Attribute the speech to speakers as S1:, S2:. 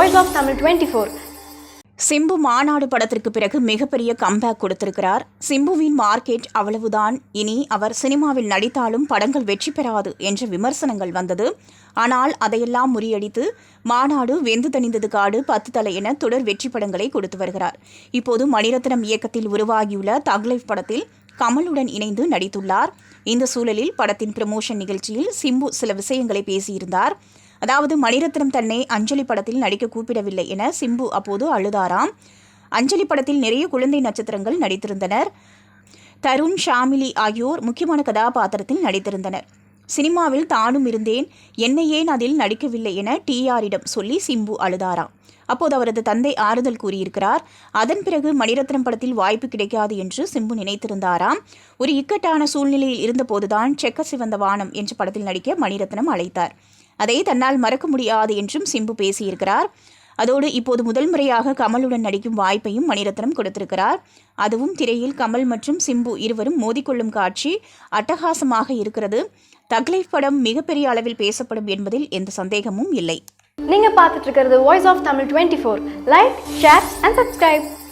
S1: Voice of Tamil 24.
S2: Simbu மாநாடு படத்திற்கு பிறகு மிகப்பெரிய கம்பேக் கொடுத்திருக்கிறார். சிம்புவின் மார்க்கெட் அவ்வளவுதான், இனி அவர் சினிமாவில் நடித்தாலும் படங்கள் வெற்றி பெறாது என்ற விமர்சனங்கள் வந்தது. ஆனால் அதையெல்லாம் முறியடித்து மாநாடு, வெந்து தணிந்தது காடு, 10 தலை என தொடர் வெற்றி படங்களை கொடுத்து வருகிறார். இப்போது மணிரத்னம் இயக்கத்தில் உருவாகியுள்ள தக் லைஃப் படத்தில் கமலுடன் இணைந்து நடித்துள்ளார். இந்த சூழலில் படத்தின் ப்ரமோஷன் நிகழ்ச்சியில் சிம்பு சில விஷயங்களை பேசியிருந்தார். அதாவது, மணிரத்னம் தன்னை அஞ்சலி படத்தில் நடிக்க கூப்பிடவில்லை என சிம்பு அப்போது அழுதாராம். அஞ்சலி படத்தில் நிறைய குழந்தை நட்சத்திரங்கள் நடித்திருந்தனர். தருண், ஷாமிலி ஆகியோர் முக்கியமான கதாபாத்திரத்தில் நடித்திருந்தனர். சினிமாவில் தானும் இருந்தேன், என்னை ஏன் அதில் நடிக்கவில்லை என டிஆரிடம் சொல்லி சிம்பு அழுதாராம். அப்போது அவரது தந்தை ஆறுதல் கூறியிருக்கிறார். அதன் பிறகு மணிரத்னம் படத்தில் வாய்ப்பு கிடைக்காது என்று சிம்பு நினைத்திருந்தாராம். ஒரு இக்கட்டான சூழ்நிலையில் இருந்தபோதுதான் செக்க சிவந்த வானம் என்ற படத்தில் நடிக்க மணிரத்னம் அழைத்தார். அதை தன்னால் மறக்க முடியாது என்றும் சிம்பு பேசியிருக்கிறார். அதோடு இப்போது முதல் முறையாக கமலுடன் நடிக்கும் வாய்ப்பையும் மணிரத்னம் கொடுத்திருக்கிறார். அதுவும் திரையில் கமல் மற்றும் சிம்பு இருவரும் மோதிக்கொள்ளும் காட்சி அட்டகாசமாக இருக்கிறது. தக் லைஃப் படம் மிகப்பெரிய அளவில் பேசப்படும் என்பதில் எந்த சந்தேகமும் இல்லை.
S1: நீங்க பார்த்துட்டு இருக்கிறது Voice of Tamil 24. Like, share and subscribe.